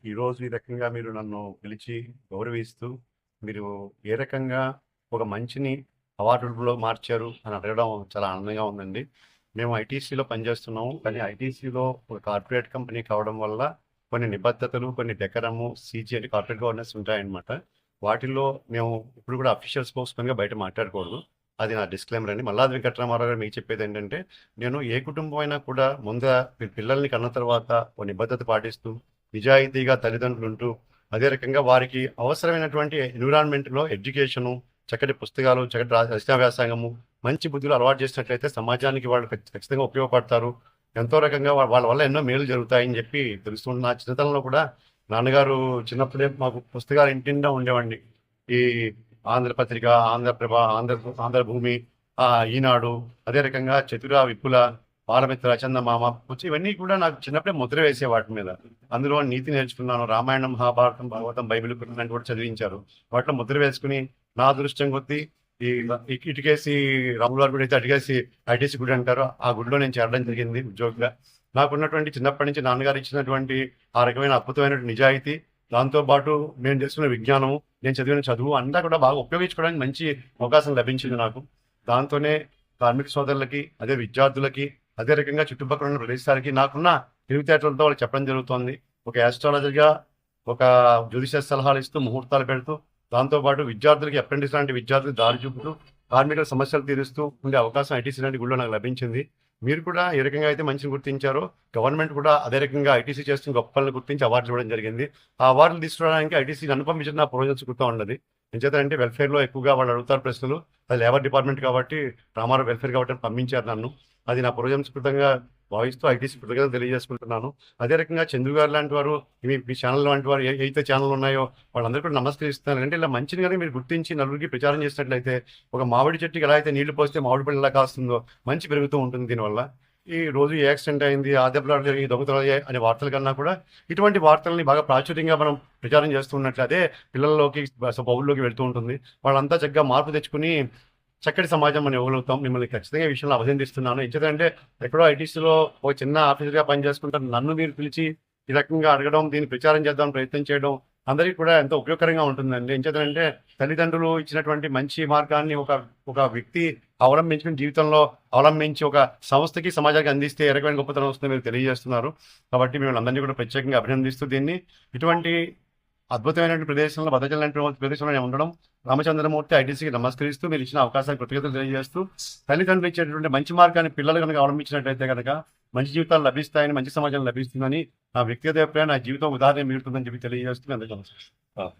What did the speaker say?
ఈరోజు ఈ రకంగా మీరు నన్ను పిలిచి గౌరవిస్తూ, మీరు ఏ రకంగా ఒక మంచిని అవార్డులో మార్చారు అని అడగడం చాలా ఆనందంగా ఉందండి. మేము ఐటీసీలో పనిచేస్తున్నాము. కానీ ఐటీసీలో ఒక కార్పొరేట్ కంపెనీ కావడం వల్ల కొన్ని నిబద్ధతలు, కొన్ని డెకరము, సీజీ అంటే కార్పొరేట్ గవర్నెన్స్ ఉంటాయన్నమాట. వాటిల్లో మేము ఇప్పుడు కూడా అఫీషియల్ స్పోక్స్‌మెన్‌గా బయట మాట్లాడకూడదు. అది నా డిస్క్లైమర్ అండి. మల్లాది వెంకటరామారావు గారు మీకు చెప్పేదేంటంటే, నేను ఏ కుటుంబం అయినా కూడా పిల్లల్ని కన్న తర్వాత ఓ నిబద్ధత పాటిస్తూ నిజాయితీగా తల్లిదండ్రులుంటూ, అదే రకంగా వారికి అవసరమైనటువంటి ఎన్విరాన్మెంట్‌లో ఎడ్యుకేషను, చక్కటి పుస్తకాలు, చక్కటి రచనా వ్యాసంగము, మంచి బుద్ధులు అలవాటు చేసినట్లయితే సమాజానికి వాళ్ళు ఖచ్చితంగా ఉపయోగపడతారు. ఎంతో రకంగా వాళ్ళ వల్ల ఎన్నో మేలు జరుగుతాయని చెప్పి తెలుస్తుంది. నా చిన్నతనంలో కూడా నాన్నగారు చిన్నప్పుడే మాకు పుస్తకాలు ఇంటిండా ఉండేవండి. ఈ ఆంధ్రపత్రిక, ఆంధ్రప్రభ, ఆంధ్రభూమి, ఈనాడు, అదే రకంగా చతుర, విపుల, బాలమిత్ర, చందమామ వచ్చి ఇవన్నీ కూడా నాకు చిన్నప్పుడే ముద్ర వేసే వాటి మీద. అందులో నీతి నేర్చుకున్నాను. రామాయణం, మహాభారతం, భాగవతం, బైబిల్ ఇలాంటివి కూడా చదివించారు. వాటిలో ముద్ర వేసుకుని నా అదృష్టం కొద్దీ ఈ ఇటుకేసి రాములు వారి గుడి అయితే అటుకేసి ఐటీసీ గుడి అంటారు. ఆ గుడిలో నేను చేరడం జరిగింది ఉద్యోగిగా. నాకున్నటువంటి చిన్నప్పటి నుంచి నాన్నగారు ఇచ్చినటువంటి ఆ రకమైన అద్భుతమైన నిజాయితీ, దాంతోపాటు నేను చేసుకున్న విజ్ఞానము, నేను చదివిన చదువు అంతా కూడా బాగా ఉపయోగించుకోవడానికి మంచి అవకాశం లభించింది నాకు. దాంతోనే కార్మిక సోదరులకి, అదే విద్యార్థులకి, అదే రకంగా చుట్టుపక్కల ఉన్న ప్రదేశాలకి నాకున్న తెలివితేటలతో వాళ్ళకి చెప్పడం జరుగుతోంది. ఒక ఆస్ట్రాలజర్గా ఒక జ్యోతిష సలహాలు ఇస్తూ, ముహూర్తాలు పెడుతూ, దాంతోపాటు విద్యార్థులకి అప్రెంటిస్ లాంటి విద్యార్థులకు దారి చూపుతూ, కార్మికుల సమస్యలు తీరుస్తూ ఉండే అవకాశం ఐటీసీ లాంటి గుడిలో నాకు లభించింది. మీరు కూడా ఏ రకంగా అయితే మంచిని గుర్తించారో, గవర్నమెంట్ కూడా అదే రకంగా ఐటీసీ చేస్తున్న గొప్ప పనులు గుర్తించి అవార్డులు ఇవ్వడం జరిగింది. ఆ అవార్డులు తీసుకురావడానికి ఐటీసీ నన్ను పంపించిన నా ప్రొవిజన్స్ గుర్తు ఉండదు. ఎంచేతంటే వెల్ఫేర్లో ఎక్కువగా వాళ్ళు అడుగుతారు ప్రశ్నలు. అది లేబర్ డిపార్ట్మెంట్ కాబట్టి, రామారావు వెల్ఫేర్ కాబట్టి పంపించారు నన్ను. అది నా ప్రొవిజన్స్కృతంగా భావిస్తూ ఐటీసీ కృతజ్ఞతలు తెలియజేసుకుంటున్నాను. అదే రకంగా చంద్రు గారు లాంటి వారు, మీ ఛానల్ లాంటి వారు ఏదైతే ఛానల్ ఉన్నాయో వాళ్ళందరూ కూడా నమస్కరిస్తున్నాను. అంటే ఇలా మంచిని కానీ మీరు గుర్తించి నలుగురికి ప్రచారం చేసినట్లయితే, ఒక మామిడి చెట్టుకి ఎలా అయితే నీళ్లు పోస్తే మామిడి పళ్ళు ఎలా కాస్తుందో మంచి పెరుగుతూ ఉంటుంది దీనివల్ల. ఈ రోజు ఏ యాక్సిడెంట్ అయింది, ఆ దెబ్బలు జరిగి దొంగతనాలు అనే వార్తల కన్నా కూడా ఇటువంటి వార్తల్ని బాగా ప్రాచుర్యంగా మనం ప్రచారం చేస్తూ ఉన్నట్లు అదే పిల్లల్లోకి, పౌరుల్లోకి వెళ్తూ ఉంటుంది. వాళ్ళంతా చక్కగా మార్పు తెచ్చుకుని చక్కటి సమాజం మనం ఇవ్వగలుగుతాం. మిమ్మల్ని ఖచ్చితంగా ఈ విషయంలో అభినందిస్తున్నాను. ఎందుకంటే ఎక్కడో ఐటీసీలో ఒక చిన్న ఆఫీసర్గా పనిచేసుకుంటారు. నన్ను మీరు పిలిచి ఈ రకంగా అడగడం, దీన్ని ప్రచారం చేద్దామని ప్రయత్నం చేయడం అందరికీ కూడా ఎంతో ఉపయోగకరంగా ఉంటుందండి. ఎందుకంటే తల్లిదండ్రులు ఇచ్చినటువంటి మంచి మార్గాన్ని ఒక వ్యక్తి అవలంబించుకుని జీవితంలో అవలంబించి ఒక సంస్థకి, సమాజానికి అందిస్తే ఏ రకమైన గొప్పతనం వస్తుందో మీరు తెలియజేస్తున్నారు. కాబట్టి మిమ్మల్ని అందరినీ కూడా ప్రత్యేకంగా అభినందిస్తూ దీన్ని ఇటువంటి అద్భుతమైనటువంటి ప్రదేశంలో, భద్రాచలం లాంటి ప్రదేశంలో నేను ఉండడం, రామచంద్రమూర్తి ఐటీసీకి నమస్కరిస్తూ మీరు ఇచ్చిన అవకాశానికి కృతజ్ఞతలు తెలియజేస్తూ, తల్లిదండ్రులు ఇచ్చేటువంటి మంచి మార్గాన్ని పిల్లలు కనుక అవలంబించినట్లయితే కనుక మంచి జీవితాలు లభిస్తాయని, మంచి సమాజం లభిస్తుందని నా వ్యక్తిగత అభిప్రాయం, నా జీవితం ఉదాహరణ మీరుతుందని చెప్పి తెలియజేస్తూ అందరికీ నమస్కారం.